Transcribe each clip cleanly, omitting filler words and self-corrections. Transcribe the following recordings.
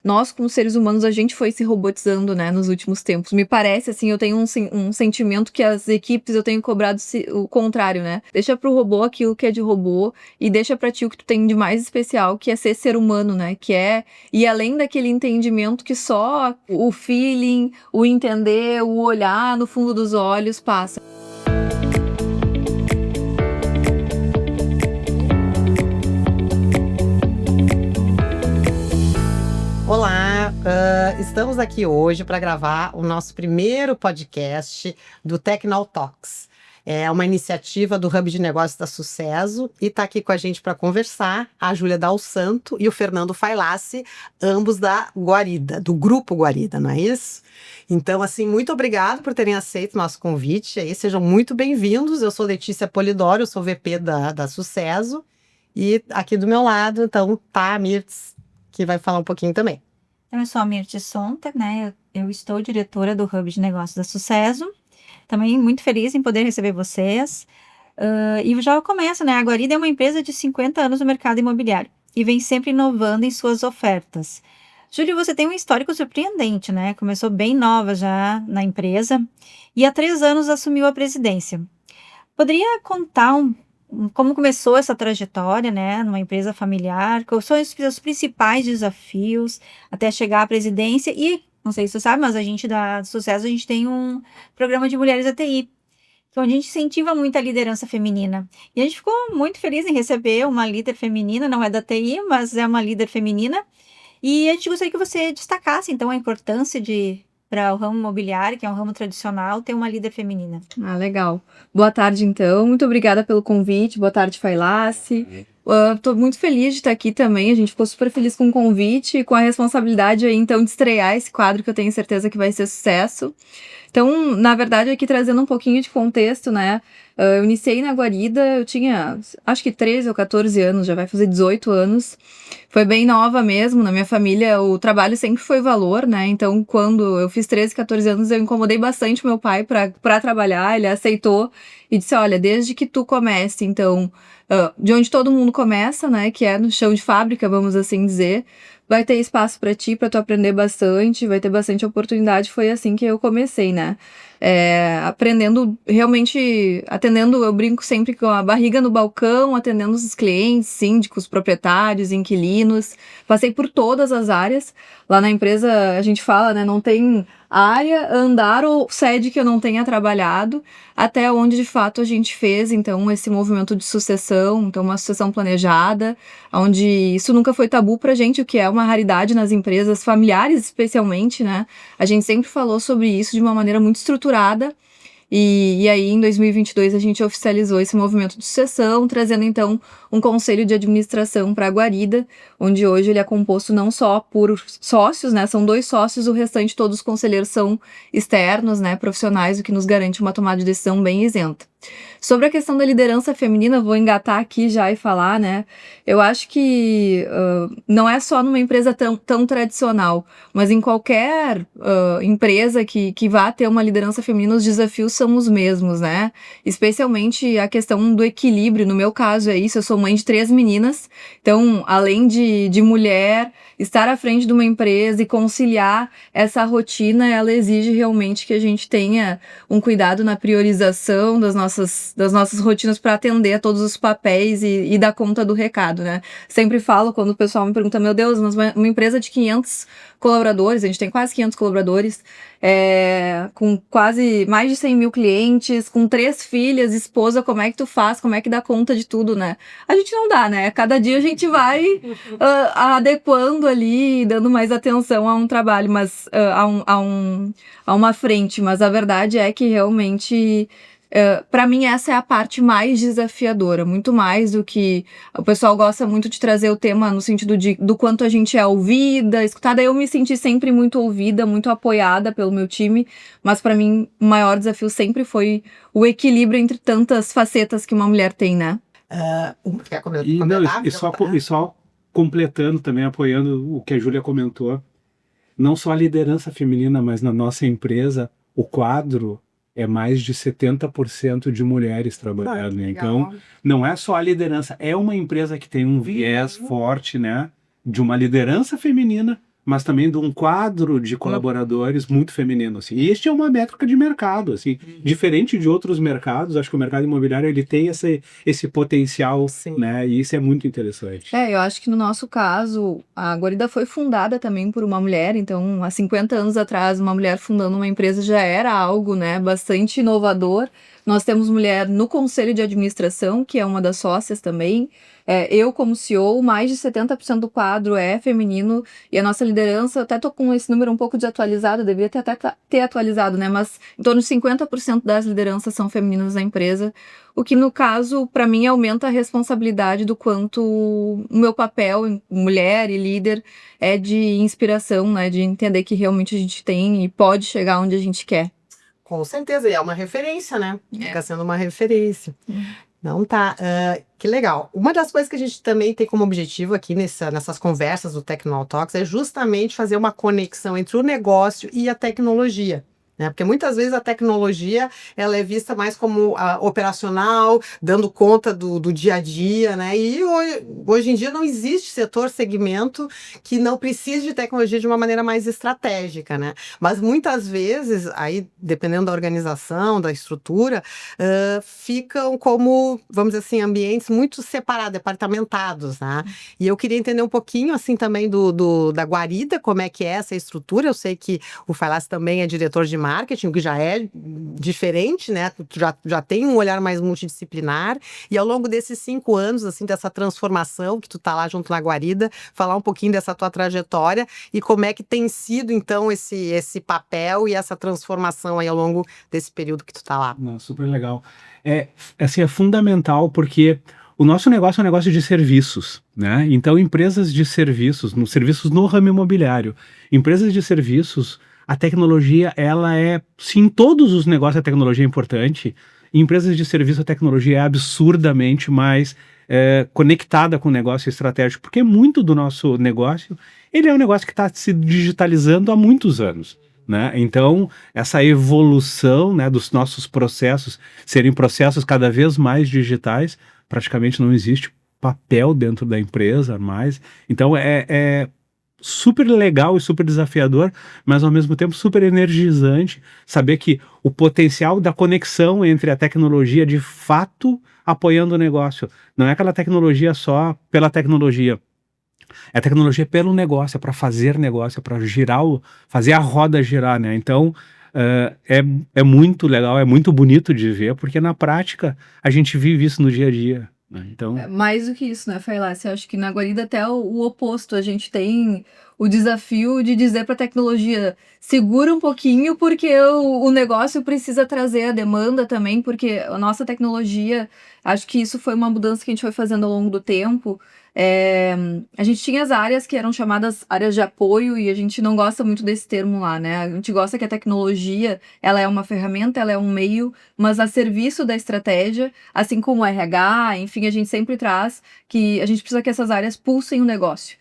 nós, como seres humanos, a gente foi se robotizando, né, nos últimos tempos. Me parece, assim, eu tenho um sentimento que as equipes eu tenho cobrado o contrário, né? Deixa pro robô aquilo que é de robô e deixa pra ti o que tu tem de mais especial, que é ser humano, né? Que é ir além daquele entendimento que só o feeling, o entender, o olhar no fundo dos olhos passa. Olá, estamos aqui hoje para gravar o nosso primeiro podcast do Technol Talks. É uma iniciativa do Hub de Negócios da Sucesso e está aqui com a gente para conversar a Júlia Dal Santo e o Fernando Failassi, ambos da Guarida, do Grupo Guarida, não é isso? Então, assim, muito obrigado por terem aceito o nosso convite. Aí, sejam muito bem-vindos. Eu sou Letícia Polidoro, eu sou VP da Sucesso. E aqui do meu lado, então, tá a Mirtz, que vai falar um pouquinho também. Então, eu sou a Mirtz Sonter, né? Eu estou diretora do Hub de Negócios da Sucesso. Também muito feliz em poder receber vocês. E já começo, né? A Guarida é uma empresa de 50 anos no mercado imobiliário e vem sempre inovando em suas ofertas. Júlio, você tem um histórico surpreendente, né? Começou bem nova já na empresa e há 3 anos assumiu a presidência. Poderia contar como começou essa trajetória, né, numa empresa familiar? Quais são os principais desafios até chegar à presidência? E, não sei se você sabe, mas a gente da Sucesso, a gente tem um programa de mulheres da TI, onde a gente incentiva muito a liderança feminina. E a gente ficou muito feliz em receber uma líder feminina, não é da TI, mas é uma líder feminina. E a gente gostaria que você destacasse, então, a importância para o ramo imobiliário, que é um ramo tradicional, ter uma líder feminina. Ah, legal. Boa tarde, então. Muito obrigada pelo convite. Boa tarde, Failassi. Tô muito feliz de estar aqui também. A gente ficou super feliz com o convite e com a responsabilidade aí, então, de estrear esse quadro que eu tenho certeza que vai ser sucesso. Então, na verdade, aqui trazendo um pouquinho de contexto, né? Eu iniciei na Guarida, eu tinha, acho que 13 ou 14 anos, já vai fazer 18 anos. Foi bem nova mesmo, na minha família o trabalho sempre foi valor, né? Então, quando eu fiz 13, 14 anos, eu incomodei bastante meu pai para trabalhar, ele aceitou e disse, olha, desde que tu comece, então, de onde todo mundo começa, né? Que é no chão de fábrica, vamos assim dizer, vai ter espaço para ti, para tu aprender bastante, vai ter bastante oportunidade. Foi assim que eu comecei, né? Aprendendo, realmente, atendendo, eu brinco sempre com a barriga no balcão, atendendo os clientes, síndicos, proprietários, inquilinos. Passei por todas as áreas. Lá na empresa, a gente fala, né, não tem área, andar ou sede que eu não tenha trabalhado, até onde de fato a gente fez, então, esse movimento de sucessão, então uma sucessão planejada, onde isso nunca foi tabu pra gente, o que é uma raridade nas empresas familiares, especialmente, né? A gente sempre falou sobre isso de uma maneira muito estruturada. E aí, em 2022, a gente oficializou esse movimento de sucessão, trazendo então um conselho de administração para a Guarida, onde hoje ele é composto não só por sócios, né? São 2 sócios, o restante todos os conselheiros são externos, né? Profissionais, o que nos garante uma tomada de decisão bem isenta. Sobre a questão da liderança feminina, vou engatar aqui já e falar, né? Eu acho que não é só numa empresa tão tradicional, mas em qualquer empresa que vá ter uma liderança feminina, os desafios são os mesmos, né? Especialmente a questão do equilíbrio. No meu caso é isso, eu sou mãe de 3 meninas, então, além de mulher, estar à frente de uma empresa e conciliar essa rotina, ela exige realmente que a gente tenha um cuidado na priorização das nossas rotinas para atender a todos os papéis e dar conta do recado, né? Sempre falo quando o pessoal me pergunta, meu Deus, mas uma empresa de 500 colaboradores, a gente tem quase 500 colaboradores, com quase mais de 100 mil clientes, com 3 filhas, esposa, como é que tu faz, como é que dá conta de tudo, né? A gente não dá, né? Cada dia a gente vai adequando ali, dando mais atenção a um trabalho, mas a uma frente, mas a verdade é que realmente para mim essa é a parte mais desafiadora, muito mais do que o pessoal gosta muito de trazer o tema no sentido do quanto a gente é ouvida, escutada. Eu me senti sempre muito ouvida, muito apoiada pelo meu time, mas para mim o maior desafio sempre foi o equilíbrio entre tantas facetas que uma mulher tem, né? Quer comentar? E só completando também, apoiando o que a Júlia comentou, não só a liderança feminina, mas na nossa empresa, o quadro é mais de 70% de mulheres trabalhando, né? Então, não é só a liderança, é uma empresa que tem um viés forte, né, de uma liderança feminina, mas também de um quadro de colaboradores muito feminino, assim. E este é uma métrica de mercado, assim, diferente de outros mercados. Acho que o mercado imobiliário ele tem esse potencial, Sim. né? E isso é muito interessante. Eu acho que no nosso caso, a Guarida foi fundada também por uma mulher, então há 50 anos atrás, uma mulher fundando uma empresa já era algo, né, bastante inovador. Nós temos mulher no conselho de administração, que é uma das sócias também. Eu, como CEO, mais de 70% do quadro é feminino, e a nossa liderança, eu até tô com esse número um pouco desatualizado, devia até ter atualizado, né, mas em torno de 50% das lideranças são femininas na empresa, o que, no caso, para mim, aumenta a responsabilidade do quanto o meu papel, em mulher e líder, é de inspiração, né? De entender que realmente a gente tem e pode chegar onde a gente quer. Com certeza, e é uma referência, né? Fica sendo uma referência. Não tá. Que legal. Uma das coisas que a gente também tem como objetivo aqui nessas conversas do Technol Talks é justamente fazer uma conexão entre o negócio e a tecnologia. Né? Porque muitas vezes a tecnologia ela é vista mais como operacional, dando conta do dia a dia, né? E hoje em dia não existe setor, segmento que não precise de tecnologia de uma maneira mais estratégica, né? Mas muitas vezes, aí dependendo da organização, da estrutura, ficam como, vamos dizer assim, ambientes muito separados, departamentados, né? E eu queria entender um pouquinho assim também da Guarida, como é que é essa estrutura. Eu sei que o Failas também é diretor de marketing, o que já é diferente, né? Tu já tem um olhar mais multidisciplinar, e ao longo desses 5 anos, assim, dessa transformação que tu tá lá junto na Guarida, falar um pouquinho dessa tua trajetória e como é que tem sido, então, esse papel e essa transformação aí ao longo desse período que tu tá lá. Não, super legal. Assim, é fundamental porque o nosso negócio é um negócio de serviços, né? Então, empresas de serviços no ramo imobiliário, empresas de serviços, a tecnologia, ela sim, em todos os negócios a tecnologia é importante. Em empresas de serviço, a tecnologia é absurdamente mais conectada com o negócio estratégico, porque muito do nosso negócio, ele é um negócio que está se digitalizando há muitos anos. Né? Então, essa evolução, né, dos nossos processos serem processos cada vez mais digitais, praticamente não existe papel dentro da empresa mais. Então, é super legal e super desafiador, mas ao mesmo tempo super energizante saber que o potencial da conexão entre a tecnologia de fato apoiando o negócio. Não é aquela tecnologia só pela tecnologia. É tecnologia pelo negócio, é para fazer negócio, é para fazer a roda girar, né? Então, é muito legal, é muito bonito de ver, porque na prática a gente vive isso no dia a dia. Né? Então... Mais do que isso, né, Failas? Eu acho que na Guarida até o oposto. A gente tem o desafio de dizer para a tecnologia, segura um pouquinho, porque o negócio precisa trazer a demanda também, porque a nossa tecnologia, acho que isso foi uma mudança que a gente foi fazendo ao longo do tempo. A gente tinha as áreas que eram chamadas áreas de apoio, e a gente não gosta muito desse termo lá, né? A gente gosta que a tecnologia, ela é uma ferramenta, ela é um meio, mas a serviço da estratégia, assim como o RH, enfim, a gente sempre traz que a gente precisa que essas áreas pulsem o negócio.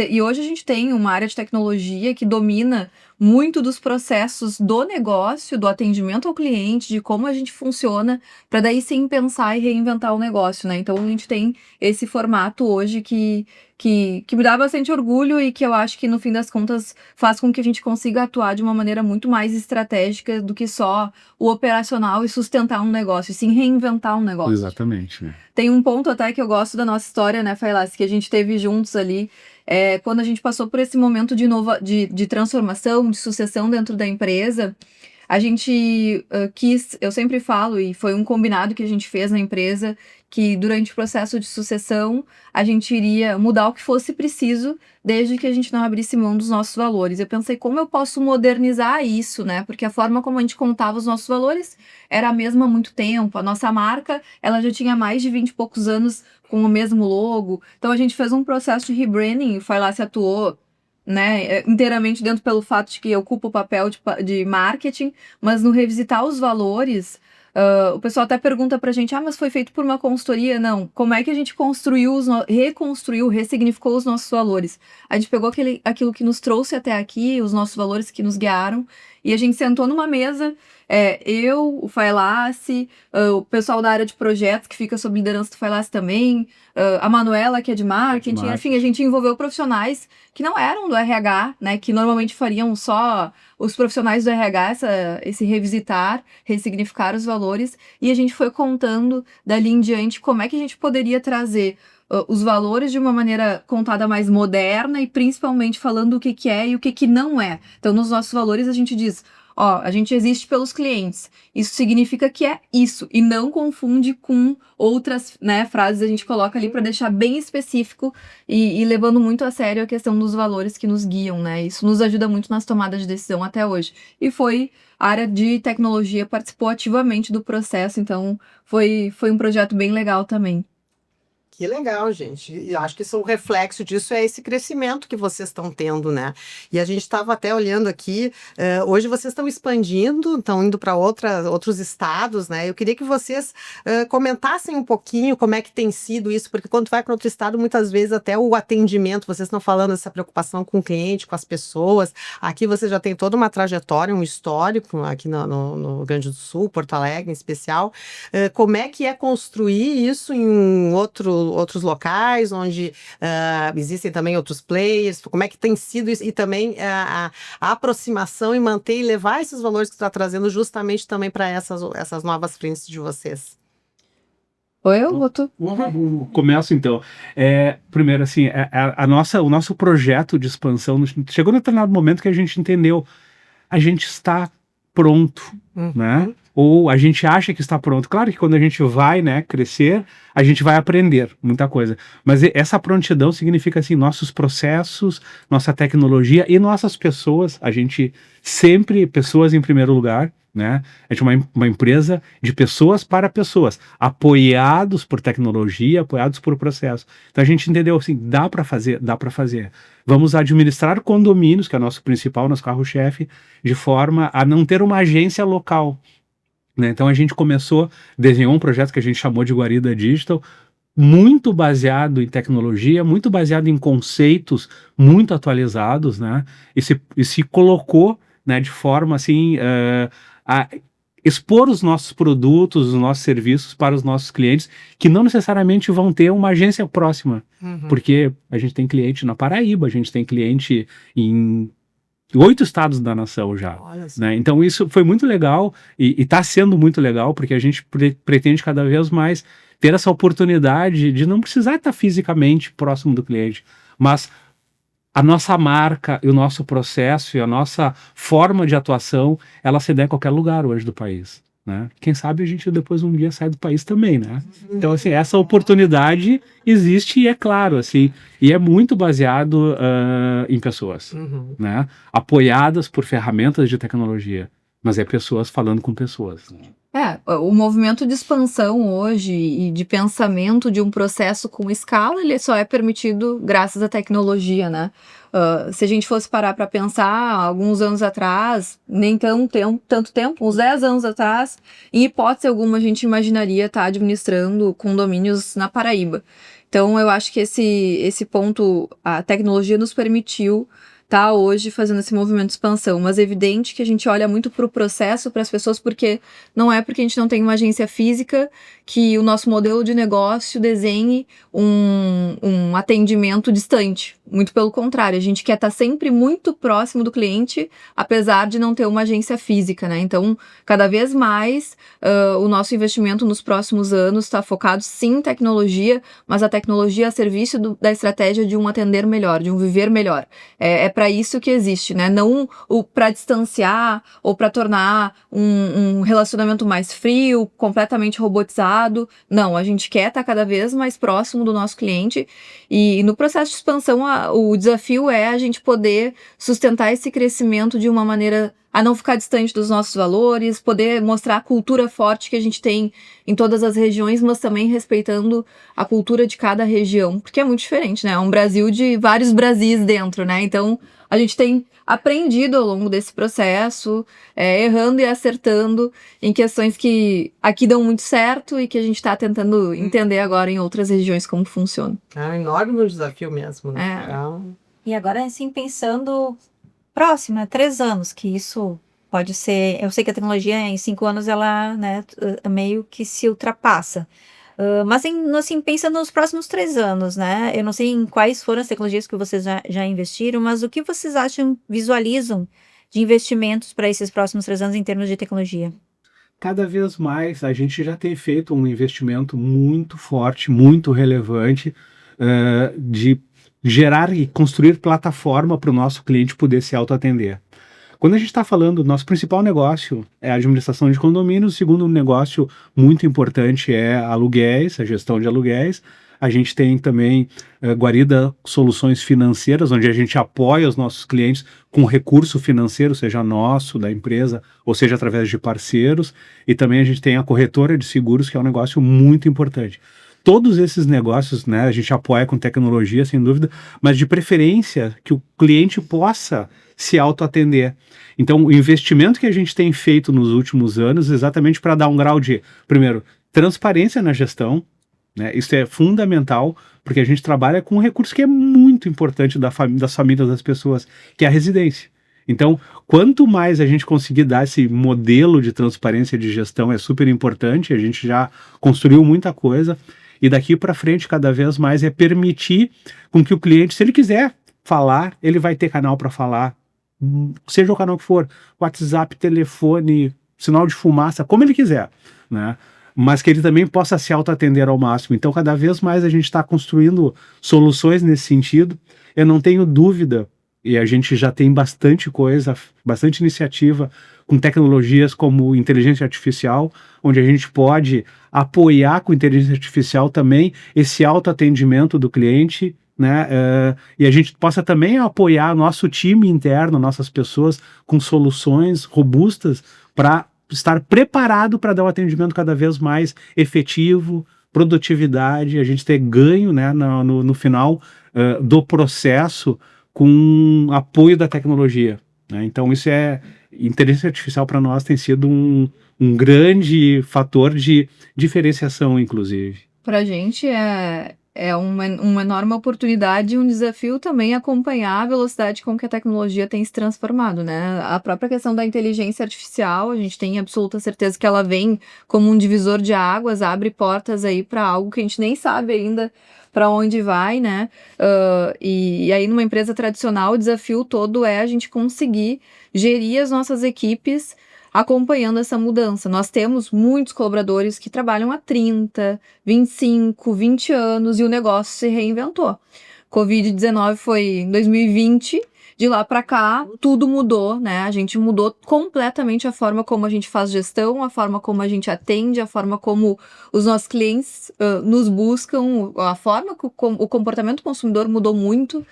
E hoje a gente tem uma área de tecnologia que domina muito dos processos do negócio, do atendimento ao cliente, de como a gente funciona, para daí sim pensar e reinventar o negócio, né? Então a gente tem esse formato hoje que me dá bastante orgulho e que eu acho que no fim das contas faz com que a gente consiga atuar de uma maneira muito mais estratégica do que só o operacional e sustentar um negócio, e sim reinventar um negócio. Exatamente. Né? Tem um ponto até que eu gosto da nossa história, né, Failas, que a gente teve juntos ali, quando a gente passou por esse momento de transformação, de sucessão dentro da empresa, a gente eu sempre falo, e foi um combinado que a gente fez na empresa, que durante o processo de sucessão a gente iria mudar o que fosse preciso, desde que a gente não abrisse mão dos nossos valores. Eu pensei, como eu posso modernizar isso, né? Porque a forma como a gente contava os nossos valores era a mesma há muito tempo. A nossa marca, ela já tinha mais de 20 e poucos anos com o mesmo logo. Então a gente fez um processo de rebranding, o Failas atuou, né, inteiramente dentro pelo fato de que eu ocupo o papel de marketing, mas no revisitar os valores, o pessoal até pergunta pra gente, mas foi feito por uma consultoria? Não, como é que a gente reconstruiu, ressignificou os nossos valores? A gente pegou aquilo que nos trouxe até aqui, os nossos valores que nos guiaram, E a gente sentou numa mesa, eu, o Failace, o pessoal da área de projetos, que fica sob liderança do Failace também, a Manuela, que é de marketing, enfim, a gente envolveu profissionais que não eram do RH, né, que normalmente fariam só os profissionais do RH, esse revisitar, ressignificar os valores, e a gente foi contando dali em diante como é que a gente poderia trazer os valores de uma maneira contada mais moderna e principalmente falando o que que é e o que que não é. Então, nos nossos valores a gente diz, a gente existe pelos clientes. Isso significa que é isso e não confunde com outras, né, frases a gente coloca ali para deixar bem específico e levando muito a sério a questão dos valores que nos guiam, né? Isso nos ajuda muito nas tomadas de decisão até hoje. E a área de tecnologia participou ativamente do processo, então foi um projeto bem legal também. Que legal, gente. E acho que o reflexo disso é esse crescimento que vocês estão tendo, né? E a gente estava até olhando aqui, hoje vocês estão expandindo, estão indo para outros estados, né? Eu queria que vocês comentassem um pouquinho como é que tem sido isso, porque quando vai para outro estado, muitas vezes até o atendimento, vocês estão falando dessa preocupação com o cliente, com as pessoas. Aqui você já tem toda uma trajetória, um histórico, aqui no Rio Grande do Sul, Porto Alegre em especial. Como é que é construir isso em outros locais, onde existem também outros players, como é que tem sido isso, e também a aproximação e manter e levar esses valores que você está trazendo justamente também para essas novas frentes de vocês. Oi, eu boto. Começo então. Primeiro, assim, o nosso projeto de expansão chegou num determinado momento que a gente entendeu, a gente está pronto, né? Ou a gente acha que está pronto. Claro que quando a gente vai, né, crescer, a gente vai aprender muita coisa. Mas essa prontidão significa, assim, nossos processos, nossa tecnologia e nossas pessoas. A gente sempre, pessoas em primeiro lugar, né? A gente é uma empresa de pessoas para pessoas, apoiados por tecnologia, apoiados por processo. Então a gente entendeu, assim, dá para fazer. Vamos administrar condomínios, que é o nosso principal, nosso carro-chefe, de forma a não ter uma agência local. Então a gente desenhou um projeto que a gente chamou de Guarida Digital, muito baseado em tecnologia, muito baseado em conceitos muito atualizados, né? E se colocou, né, de forma assim a expor os nossos produtos, os nossos serviços para os nossos clientes, que não necessariamente vão ter uma agência próxima, porque a gente tem cliente na Paraíba, a gente tem cliente em 8 estados da nação já, né? Então isso foi muito legal e está sendo muito legal, porque a gente pretende cada vez mais ter essa oportunidade de não precisar estar fisicamente próximo do cliente, mas a nossa marca e o nosso processo e a nossa forma de atuação, ela se dá em qualquer lugar hoje do país, né? Quem sabe a gente depois um dia sai do país também, né? Então, assim, essa oportunidade existe e é claro, assim, e é muito baseado em pessoas, né? Apoiadas por ferramentas de tecnologia, mas é pessoas falando com pessoas. O movimento de expansão hoje e de pensamento de um processo com escala, ele só é permitido graças à tecnologia, né? Se a gente fosse parar para pensar, alguns anos atrás, nem tanto tempo, uns 10 anos atrás, em hipótese alguma a gente imaginaria estar administrando condomínios na Paraíba. Então eu acho que esse ponto, a tecnologia nos permitiu tá hoje fazendo esse movimento de expansão, mas é evidente que a gente olha muito para o processo, para as pessoas, porque não é porque a gente não tem uma agência física que o nosso modelo de negócio desenhe um atendimento distante. Muito pelo contrário, a gente quer estar sempre muito próximo do cliente, apesar de não ter uma agência física, né? Então, cada vez mais, o nosso investimento nos próximos anos está focado sim em tecnologia, mas a tecnologia a serviço da estratégia de um atender melhor, de um viver melhor. É para isso que existe, né? Não para distanciar ou para tornar um relacionamento mais frio, completamente robotizado. Não, a gente quer estar cada vez mais próximo do nosso cliente e no processo de expansão o desafio é a gente poder sustentar esse crescimento de uma maneira a não ficar distante dos nossos valores, poder mostrar a cultura forte que a gente tem em todas as regiões, mas também respeitando a cultura de cada região, porque é muito diferente, né? É um Brasil de vários Brasis dentro, né? Então, a gente tem aprendido ao longo desse processo, errando e acertando em questões que aqui dão muito certo e que a gente está tentando entender agora em outras regiões como funciona. É um enorme desafio mesmo, né? E agora, assim, pensando próximo, 3 anos que isso Pode ser, eu sei que a tecnologia em 5 anos ela, né, meio que se ultrapassa. Mas assim, pensa nos próximos 3 anos, né? Eu não sei em quais foram as tecnologias que vocês já investiram, mas o que vocês acham, visualizam de investimentos para esses próximos 3 anos em termos de tecnologia? Cada vez mais a gente já tem feito um investimento muito forte, muito relevante, de gerar e construir plataforma para o nosso cliente poder se autoatender. Quando a gente está falando, nosso principal negócio é a administração de condomínios, o segundo negócio muito importante é aluguéis, a gestão de aluguéis. A gente tem também Guarida Soluções Financeiras, onde a gente apoia os nossos clientes com recurso financeiro, seja nosso, da empresa, ou seja através de parceiros. E também a gente tem a corretora de seguros, que é um negócio muito importante. Todos esses negócios, né, a gente apoia com tecnologia, sem dúvida, mas de preferência que o cliente possa se autoatender. Então, o investimento que a gente tem feito nos últimos anos, exatamente para dar um grau de, primeiro, transparência na gestão, né? Isso é fundamental, porque a gente trabalha com um recurso que é muito importante das famílias das pessoas, que é a residência. Então, quanto mais a gente conseguir dar esse modelo de transparência de gestão, é super importante, a gente já construiu muita coisa, e daqui para frente, cada vez mais, é permitir com que o cliente, se ele quiser falar, ele vai ter canal para falar, seja o canal que for, WhatsApp, telefone, sinal de fumaça, como ele quiser, né? Mas que ele também possa se autoatender ao máximo. Então, cada vez mais a gente está construindo soluções nesse sentido. Eu não tenho dúvida, e a gente já tem bastante coisa, bastante iniciativa com tecnologias como inteligência artificial, onde a gente pode apoiar com inteligência artificial também esse autoatendimento do cliente, né? E a gente possa também apoiar nosso time interno, nossas pessoas, com soluções robustas para estar preparado para dar um atendimento cada vez mais efetivo, produtividade, a gente ter ganho, né, no final do processo com apoio da tecnologia, né? Então isso inteligência artificial para nós tem sido um grande fator de diferenciação, inclusive. Para a gente é uma enorme oportunidade e um desafio também acompanhar a velocidade com que a tecnologia tem se transformado, né? A própria questão da inteligência artificial, a gente tem absoluta certeza que ela vem como um divisor de águas, abre portas aí para algo que a gente nem sabe ainda para onde vai, né? E aí numa empresa tradicional o desafio todo é a gente conseguir gerir as nossas equipes acompanhando essa mudança. Nós temos muitos colaboradores que trabalham há 30, 25, 20 anos e o negócio se reinventou. Covid-19 foi em 2020, de lá para cá tudo mudou, né? A gente mudou completamente a forma como a gente faz gestão, a forma como a gente atende, a forma como os nossos clientes nos buscam, a forma que o comportamento do consumidor mudou muito.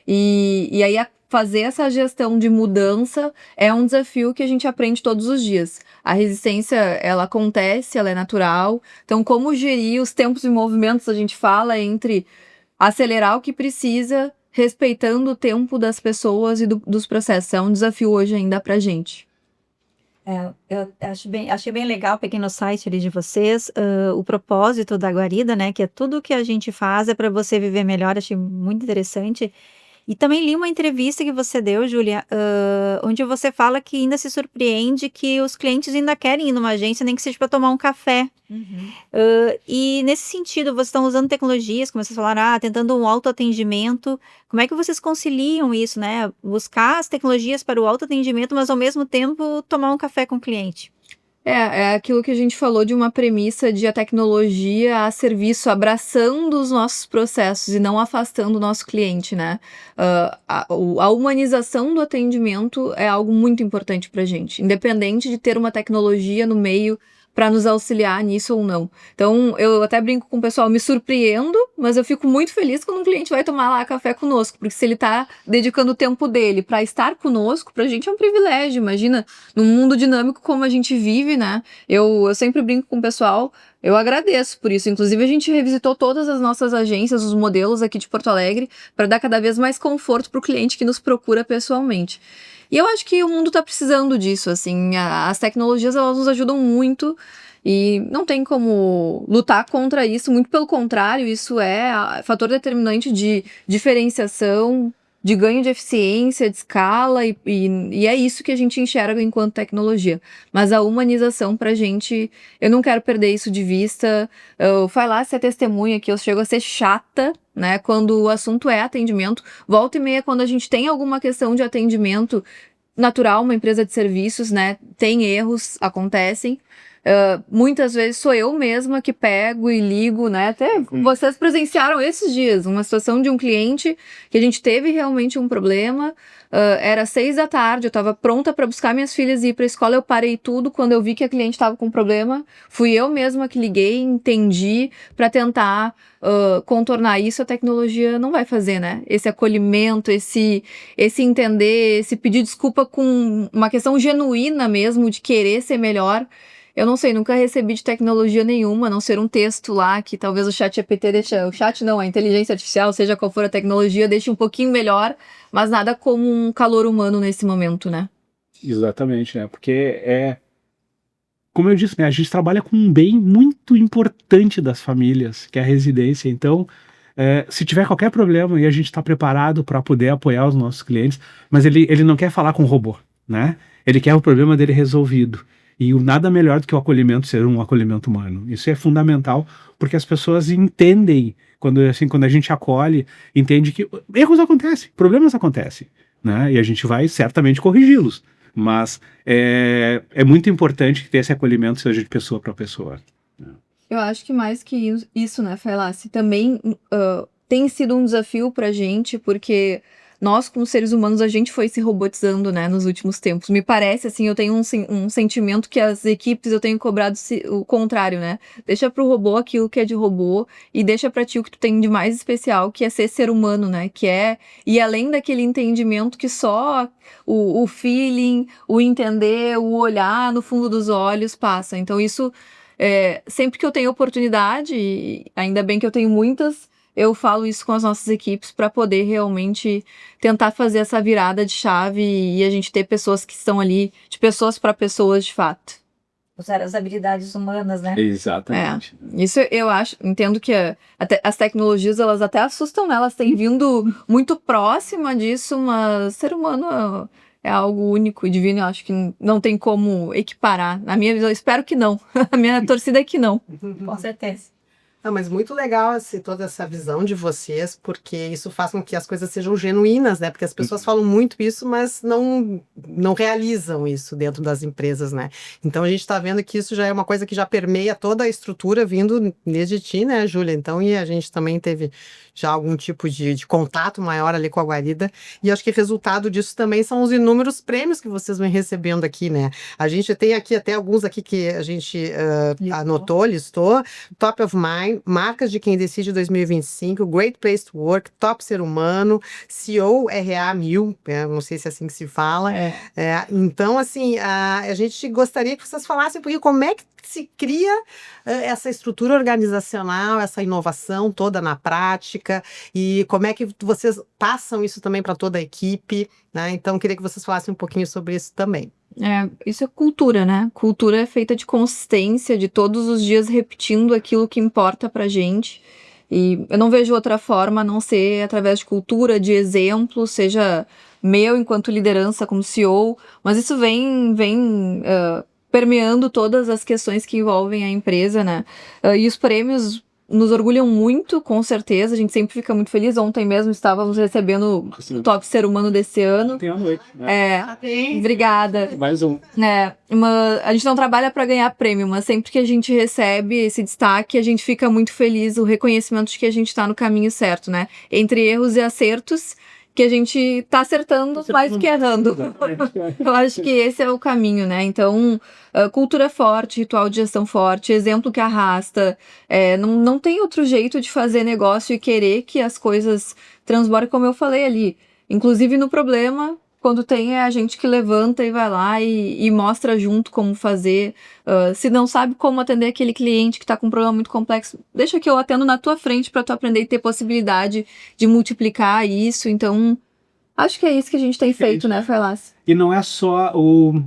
E aí fazer essa gestão de mudança é um desafio que a gente aprende todos os dias. A resistência, ela acontece, ela é natural. Então, como gerir os tempos e movimentos, a gente fala entre acelerar o que precisa, respeitando o tempo das pessoas e dos processos. É um desafio hoje ainda pra gente. Eu achei bem legal, peguei no site ali de vocês, o propósito da Guarida, né, que é tudo que a gente faz é para você viver melhor, achei muito interessante. E também li uma entrevista que você deu, Júlia, onde você fala que ainda se surpreende que os clientes ainda querem ir numa agência, nem que seja para tomar um café. E nesse sentido, vocês estão usando tecnologias, como vocês falaram, tentando um autoatendimento. Como é que vocês conciliam isso, né? Buscar as tecnologias para o autoatendimento, mas ao mesmo tempo tomar um café com o cliente. É aquilo que a gente falou de uma premissa de a tecnologia a serviço, abraçando os nossos processos e não afastando o nosso cliente, né? A humanização do atendimento é algo muito importante pra gente, independente de ter uma tecnologia no meio para nos auxiliar nisso ou não. Então, eu até brinco com o pessoal, me surpreendo, mas eu fico muito feliz quando um cliente vai tomar lá café conosco, porque se ele tá dedicando o tempo dele para estar conosco, pra gente é um privilégio. Imagina, num mundo dinâmico como a gente vive, né? Eu sempre brinco com o pessoal, eu agradeço por isso. Inclusive, a gente revisitou todas as nossas agências, os modelos aqui de Porto Alegre, para dar cada vez mais conforto para o cliente que nos procura pessoalmente. E eu acho que o mundo tá precisando disso, assim, as tecnologias, elas nos ajudam muito e não tem como lutar contra isso, muito pelo contrário, isso é fator determinante de diferenciação de ganho de eficiência, de escala, e é isso que a gente enxerga enquanto tecnologia. Mas a humanização pra gente, eu não quero perder isso de vista. Eu Falácia é testemunha que eu chego a ser chata, né, quando o assunto é atendimento. Volta e meia, quando a gente tem alguma questão de atendimento natural, uma empresa de serviços, né, tem erros, acontecem. Muitas vezes sou eu mesma que pego e ligo, né? Até vocês presenciaram esses dias uma situação de um cliente que a gente teve realmente um problema. Era 6 da tarde, eu estava pronta para buscar minhas filhas e ir para a escola. Eu parei tudo quando eu vi que a cliente estava com problema. Fui eu mesma que liguei, entendi para tentar contornar isso. A tecnologia não vai fazer, né? Esse acolhimento, esse entender, esse pedir desculpa com uma questão genuína mesmo de querer ser melhor. Eu não sei, nunca recebi de tecnologia nenhuma, a não ser um texto lá que talvez o chat GPT deixa, o chat não, a inteligência artificial, seja qual for a tecnologia, deixe um pouquinho melhor, mas nada como um calor humano nesse momento, né? Exatamente, né? Porque como eu disse, né, a gente trabalha com um bem muito importante das famílias, que é a residência. Então, se tiver qualquer problema e a gente está preparado para poder apoiar os nossos clientes, mas ele não quer falar com o robô, né? Ele quer o problema dele resolvido. E nada melhor do que o acolhimento ser um acolhimento humano. Isso é fundamental, porque as pessoas entendem, quando a gente acolhe, entende que erros acontecem, problemas acontecem, né? E a gente vai certamente corrigi-los. Mas é muito importante que ter esse acolhimento seja de pessoa para pessoa. Eu acho que mais que isso, né, Falácia, também tem sido um desafio pra gente, porque nós, como seres humanos, a gente foi se robotizando, né, nos últimos tempos. Me parece, assim, eu tenho um sentimento que as equipes eu tenho cobrado o contrário, né? Deixa pro robô aquilo que é de robô e deixa pra ti o que tu tem de mais especial, que é ser humano, né? Que é ir além daquele entendimento que só o feeling, o entender, o olhar no fundo dos olhos passa. Então isso, sempre que eu tenho oportunidade, e ainda bem que eu tenho muitas, eu falo isso com as nossas equipes para poder realmente tentar fazer essa virada de chave e a gente ter pessoas que estão ali, de pessoas para pessoas de fato. Usar as habilidades humanas, né? Exatamente. Isso eu acho, entendo que as tecnologias, elas até assustam, né? Elas têm vindo muito próxima disso, mas ser humano é algo único e divino, eu acho que não tem como equiparar. Na minha visão, eu espero que não. A minha torcida é que não. Com certeza. Não, mas muito legal toda essa visão de vocês, porque isso faz com que as coisas sejam genuínas, né? Porque as pessoas falam muito isso, mas não realizam isso dentro das empresas, né? Então a gente está vendo que isso já é uma coisa que já permeia toda a estrutura vindo desde ti, né, Júlia? Então, e a gente também teve já algum tipo de contato maior ali com a Guarida, e acho que resultado disso também são os inúmeros prêmios que vocês vêm recebendo aqui, né? A gente tem aqui até alguns aqui que a gente anotou, listou, Top of Mind, Marcas de Quem Decide 2025, Great Place to Work, Top Ser Humano, CEO RA 1000, não sei se é assim que se fala. Então, assim, a gente gostaria que vocês falassem um pouquinho como é que se cria essa estrutura organizacional, essa inovação toda na prática, e como é que vocês passam isso também para toda a equipe, né? Então, queria que vocês falassem um pouquinho sobre isso também. Isso é cultura, né? Cultura é feita de consistência, de todos os dias repetindo aquilo que importa pra gente. E eu não vejo outra forma a não ser através de cultura, de exemplo, seja meu enquanto liderança como CEO, mas isso vem permeando todas as questões que envolvem a empresa, né? E os prêmios nos orgulham muito, com certeza, a gente sempre fica muito feliz. Ontem mesmo estávamos recebendo o Top Ser Humano desse ano. Ontem à noite, né? Obrigada. Mais um. A gente não trabalha para ganhar prêmio, mas sempre que a gente recebe esse destaque, a gente fica muito feliz, o reconhecimento de que a gente está no caminho certo, né? Entre erros e acertos, que a gente tá acertando mais do que errando. Eu acho que esse é o caminho, né? Então, cultura forte, ritual de gestão forte, exemplo que arrasta. Não tem outro jeito de fazer negócio e querer que as coisas transbordem, como eu falei ali. Inclusive no problema, quando tem a gente que levanta e vai lá e mostra junto como fazer. Se não sabe como atender aquele cliente que está com um problema muito complexo, deixa que eu atendo na tua frente para tu aprender e ter possibilidade de multiplicar isso. Então, acho que é isso que a gente tem feito, né, Falácia? E não é só o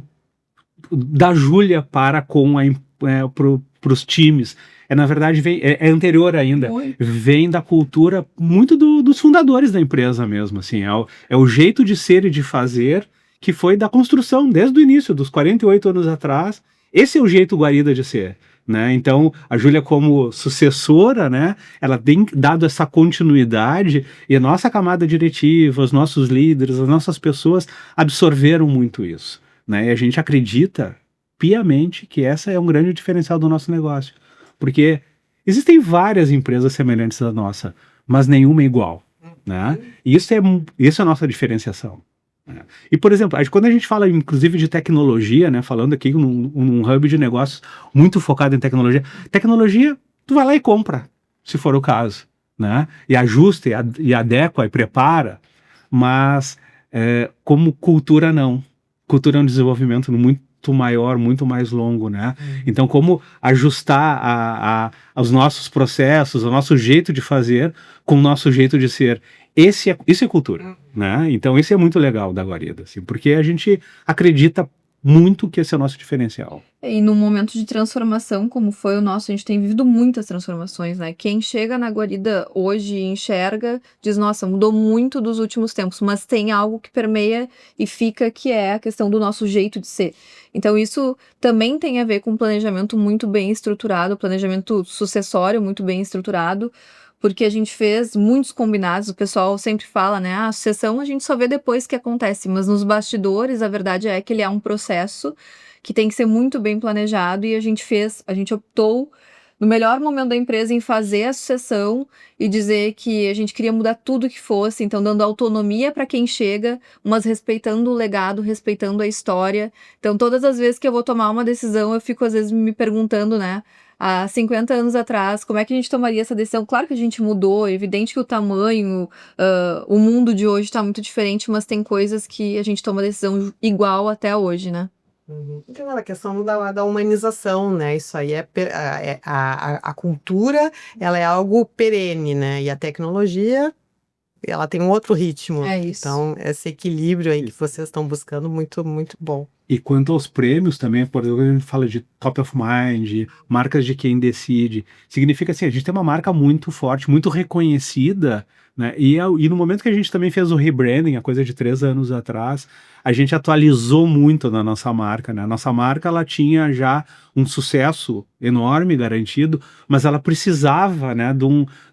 da Júlia para com para os times. na verdade, é anterior ainda. Muito. Vem da cultura muito dos fundadores da empresa mesmo, assim. É o jeito de ser e de fazer que foi da construção, desde o início, dos 48 anos atrás. Esse é o jeito Guarida de ser. Né? Então, a Júlia, como sucessora, né, ela tem dado essa continuidade e a nossa camada diretiva, os nossos líderes, as nossas pessoas absorveram muito isso. Né? E a gente acredita piamente que essa é um grande diferencial do nosso negócio. Porque existem várias empresas semelhantes à nossa, mas nenhuma é igual. Né? E isso é a nossa diferenciação. E, por exemplo, quando a gente fala, inclusive, de tecnologia, né, falando aqui num hub de negócios muito focado em tecnologia, tu vai lá e compra, se for o caso, né, e ajusta, e adequa, e prepara, mas como cultura, não. Cultura é um desenvolvimento muito maior, muito mais longo, né? Então, como ajustar aos nossos processos, ao nosso jeito de fazer com o nosso jeito de ser. Isso é cultura, né? Então, isso é muito legal da Guarida, assim, porque a gente acredita muito que esse é o nosso diferencial. E num momento de transformação como foi o nosso, a gente tem vivido muitas transformações, né? Quem chega na Guarida hoje e enxerga, diz, nossa, mudou muito dos últimos tempos, mas tem algo que permeia e fica, que é a questão do nosso jeito de ser. Então isso também tem a ver com um planejamento muito bem estruturado, planejamento sucessório muito bem estruturado, porque a gente fez muitos combinados, o pessoal sempre fala, né, a sucessão a gente só vê depois que acontece, mas nos bastidores a verdade é que ele é um processo que tem que ser muito bem planejado e a gente optou no melhor momento da empresa em fazer a sucessão e dizer que a gente queria mudar tudo que fosse, então dando autonomia para quem chega, mas respeitando o legado, respeitando a história. Então todas as vezes que eu vou tomar uma decisão, eu fico às vezes me perguntando, né, há 50 anos atrás, como é que a gente tomaria essa decisão? Claro que a gente mudou, é evidente que o tamanho, o mundo de hoje está muito diferente, mas tem coisas que a gente toma decisão igual até hoje, né? Então, a questão da humanização, né? Isso aí a cultura, ela é algo perene, né? E a tecnologia, ela tem um outro ritmo. É isso. Então, esse equilíbrio aí que vocês estão buscando, muito, muito bom. E quanto aos prêmios também, por exemplo, a gente fala de top of mind, marcas de quem decide. Significa assim, a gente tem uma marca muito forte, muito reconhecida, né? E no momento que a gente também fez o rebranding, a coisa de 3 anos atrás, a gente atualizou muito na nossa marca, né? A nossa marca, ela tinha já um sucesso enorme garantido, mas ela precisava, né, de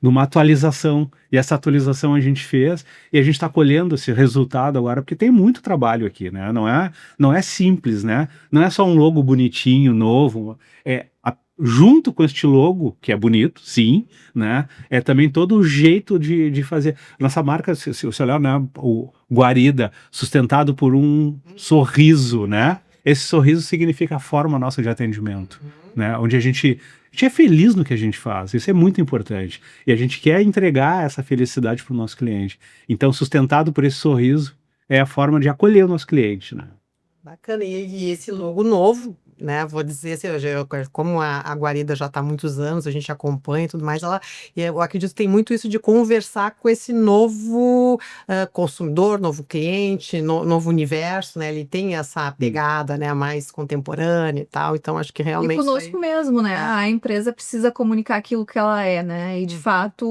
uma atualização. E essa atualização a gente fez e a gente está colhendo esse resultado agora, porque tem muito trabalho aqui, né? Não é simples, né? Não é só um logo bonitinho, novo. Junto com este logo, que é bonito, sim, né? É também todo o jeito de fazer. Nossa marca, se você olhar, né, o Guarida, sustentado por um sorriso, né? Esse sorriso significa a forma nossa de atendimento, né? Onde a gente é feliz no que a gente faz. Isso é muito importante. E a gente quer entregar essa felicidade para o nosso cliente. Então, sustentado por esse sorriso, é a forma de acolher o nosso cliente, né? Bacana. E esse logo novo, né? Vou dizer assim, como a Guarida já está há muitos anos, a gente acompanha e tudo mais, eu acredito que tem muito isso de conversar com esse novo consumidor, novo cliente, novo universo, né? Ele tem essa pegada, né, mais contemporânea e tal, então acho que realmente... E conosco mesmo, né? A empresa precisa comunicar aquilo que ela é, né? E de fato,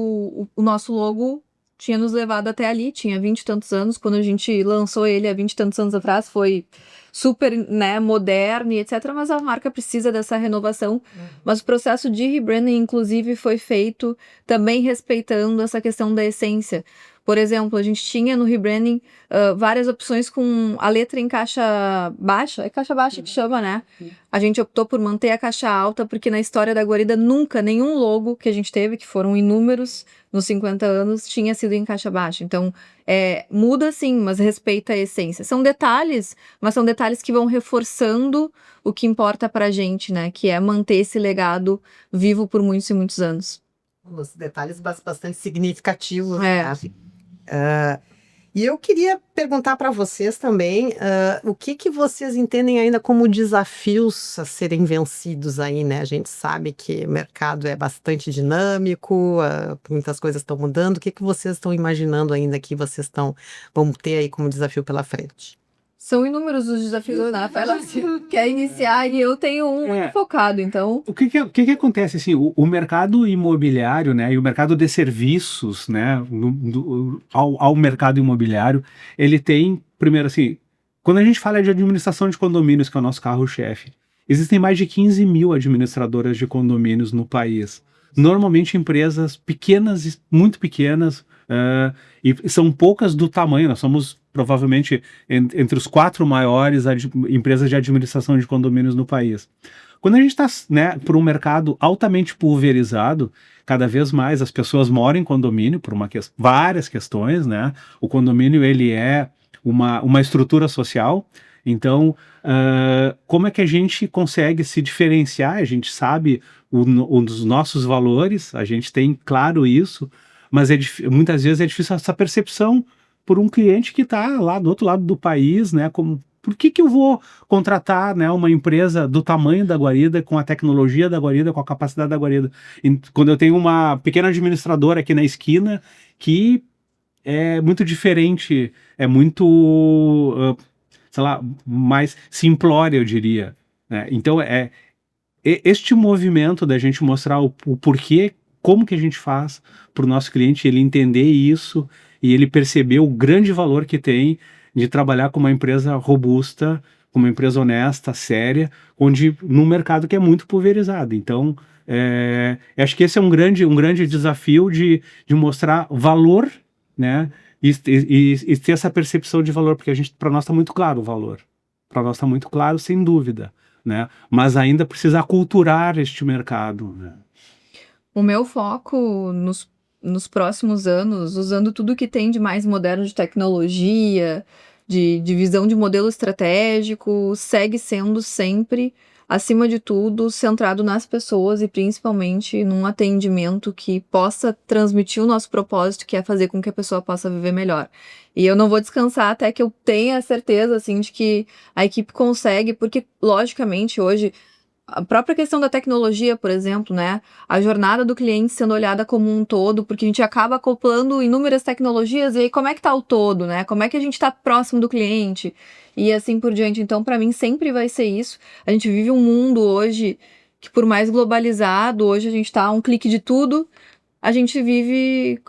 o nosso logo tinha nos levado até ali, tinha 20 e tantos anos, quando a gente lançou ele há 20 e tantos anos atrás, foi super, né, moderno e etc, mas a marca precisa dessa renovação, mas o processo de rebranding, inclusive, foi feito também respeitando essa questão da essência. Por exemplo, a gente tinha no rebranding várias opções com a letra em caixa baixa, é caixa baixa que chama, né? A gente optou por manter a caixa alta, porque na história da Guarida nunca, nenhum logo que a gente teve, que foram inúmeros nos 50 anos, tinha sido em caixa baixa. Então, muda sim, mas respeita a essência. São detalhes, mas são detalhes que vão reforçando o que importa pra gente, né? Que é manter esse legado vivo por muitos e muitos anos. Os detalhes bastante significativos, É. né? E eu queria perguntar para vocês também o que vocês entendem ainda como desafios a serem vencidos aí, né? A gente sabe que o mercado é bastante dinâmico, muitas coisas estão mudando. O que vocês estão imaginando ainda que vocês vão ter aí como desafio pela frente? São inúmeros os desafios, né? Ela quer iniciar e eu tenho um muito focado, então... O que acontece, assim, o mercado imobiliário, né, e o mercado de serviços, né, ao mercado imobiliário, ele tem, primeiro, assim, quando a gente fala de administração de condomínios, que é o nosso carro-chefe, existem mais de 15 mil administradoras de condomínios no país. Normalmente empresas pequenas, muito pequenas, e são poucas do tamanho. Nós somos provavelmente entre os 4 maiores empresas de administração de condomínios no país. Quando a gente está, né, por um mercado altamente pulverizado, cada vez mais as pessoas moram em condomínio por várias questões, né? O condomínio, ele é uma estrutura social. Então, como é que a gente consegue se diferenciar? A gente sabe os nossos valores, a gente tem claro isso, mas muitas vezes é difícil essa percepção por um cliente que está lá do outro lado do país, né? Por que eu vou contratar, né, uma empresa do tamanho da Guarida, com a tecnologia da Guarida, com a capacidade da Guarida? Quando eu tenho uma pequena administradora aqui na esquina que é muito diferente, é muito, sei lá, mais simplória, eu diria, né? Então, este movimento da gente mostrar o porquê, como que a gente faz para o nosso cliente ele entender isso e ele perceber o grande valor que tem de trabalhar com uma empresa robusta, com uma empresa honesta, séria, num mercado que é muito pulverizado. Então, acho que esse é um grande desafio de mostrar valor, né? E ter essa percepção de valor, porque para nós está muito claro o valor. Para nós está muito claro, sem dúvida, né? Mas ainda precisa aculturar este mercado, né? O meu foco nos próximos anos, usando tudo que tem de mais moderno de tecnologia, de visão de modelo estratégico, segue sendo sempre, acima de tudo, centrado nas pessoas e principalmente num atendimento que possa transmitir o nosso propósito, que é fazer com que a pessoa possa viver melhor. E eu não vou descansar até que eu tenha a certeza, assim, de que a equipe consegue, porque, logicamente, hoje... A própria questão da tecnologia, por exemplo, né? A jornada do cliente sendo olhada como um todo, porque a gente acaba acoplando inúmeras tecnologias e aí como é que tá o todo, né? Como é que a gente tá próximo do cliente e assim por diante. Então, para mim, sempre vai ser isso. A gente vive um mundo hoje que, por mais globalizado, hoje a gente tá a um clique de tudo. A gente vê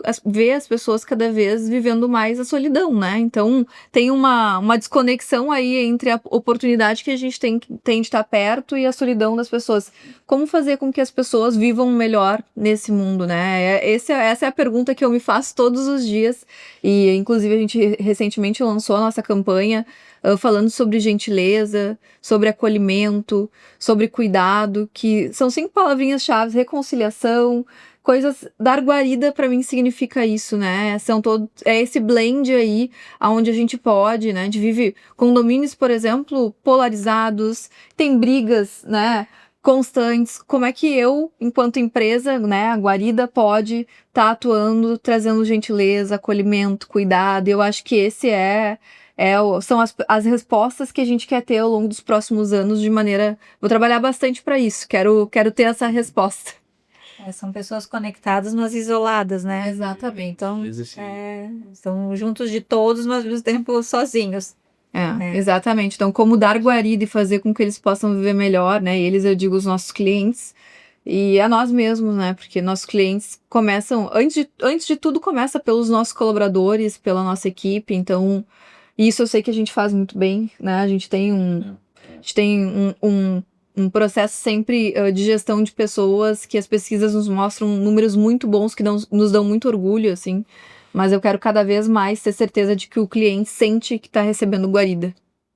as pessoas cada vez vivendo mais a solidão, né? Então, tem uma desconexão aí entre a oportunidade que a gente tem de estar perto e a solidão das pessoas. Como fazer com que as pessoas vivam melhor nesse mundo, né? Essa é a pergunta que eu me faço todos os dias. E, inclusive, a gente recentemente lançou a nossa campanha falando sobre gentileza, sobre acolhimento, sobre cuidado, que são 5 palavrinhas-chave: reconciliação. Coisas da Guarida, para mim, significa isso, né? É esse blend aí, onde a gente pode, né? A gente vive condomínios, por exemplo, polarizados, tem brigas, né? Constantes. Como é que eu, enquanto empresa, né? A Guarida pode estar atuando, trazendo gentileza, acolhimento, cuidado. Eu acho que esse são as respostas que a gente quer ter ao longo dos próximos anos de maneira... Vou trabalhar bastante para isso. Quero ter essa resposta. São pessoas conectadas, mas isoladas, né? Exatamente. Então, estão juntos de todos, mas ao mesmo tempo sozinhos. Exatamente. Então, como dar guarida e fazer com que eles possam viver melhor, né? E eles, eu digo, os nossos clientes e a nós mesmos, né? Porque nossos clientes começam, antes de tudo, começa pelos nossos colaboradores, pela nossa equipe. Então, isso eu sei que a gente faz muito bem, né? A gente tem um processo sempre de gestão de pessoas, que as pesquisas nos mostram números muito bons, que nos dão muito orgulho, assim. Mas eu quero cada vez mais ter certeza de que o cliente sente que está recebendo guarida.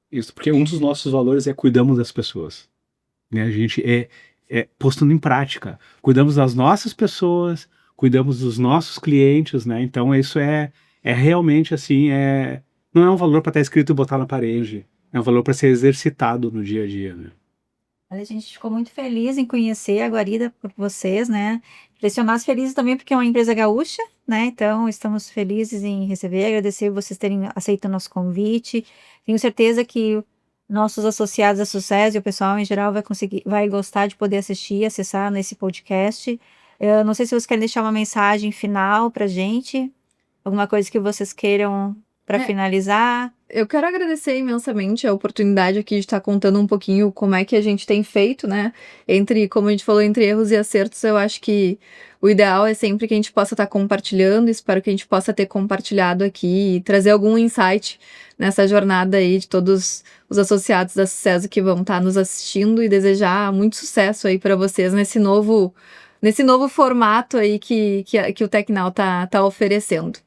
Isso, porque um dos nossos valores é cuidamos das pessoas, né? A gente postando em prática. Cuidamos das nossas pessoas, cuidamos dos nossos clientes, né? Então isso é realmente assim, não é um valor para estar escrito e botar na parede. É um valor para ser exercitado no dia a dia, né? A gente ficou muito feliz em conhecer a Guarida por vocês, né? Pressionados felizes também porque é uma empresa gaúcha, né? Então, estamos felizes em receber, agradecer vocês terem aceito o nosso convite. Tenho certeza que nossos associados a sucesso e o pessoal em geral vai gostar de poder assistir, acessar nesse podcast. Eu não sei se vocês querem deixar uma mensagem final pra gente, alguma coisa que vocês queiram para finalizar. eu quero agradecer imensamente a oportunidade aqui de estar contando um pouquinho como é que a gente tem feito, né? Como a gente falou, entre erros e acertos, eu acho que o ideal é sempre que a gente possa estar compartilhando. Espero que a gente possa ter compartilhado aqui e trazer algum insight nessa jornada aí de todos os associados da Sucesso que vão estar nos assistindo e desejar muito sucesso aí para vocês nesse novo formato aí que o Tecnal tá oferecendo.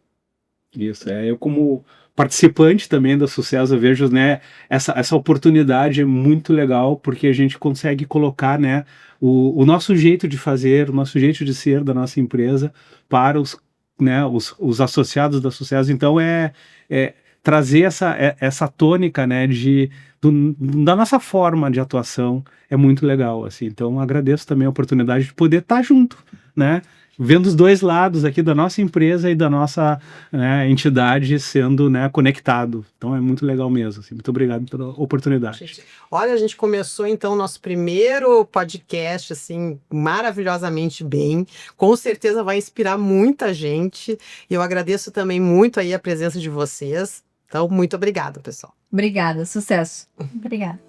Isso, eu como participante também do Sucesso, eu vejo, né, essa oportunidade é muito legal, porque a gente consegue colocar, né, o nosso jeito de fazer, o nosso jeito de ser da nossa empresa para os associados da Sucesso. Então, trazer essa tônica, né, da nossa forma de atuação é muito legal, assim. Então, agradeço também a oportunidade de poder estar junto, né, vendo os dois lados aqui da nossa empresa e da nossa, né, entidade sendo, né, conectado. Então é muito legal mesmo. Assim. Muito obrigado pela oportunidade. Olha, a gente começou então o nosso primeiro podcast assim maravilhosamente bem. Com certeza vai inspirar muita gente. E eu agradeço também muito aí a presença de vocês. Então, muito obrigada, pessoal. Obrigada, sucesso. Obrigada.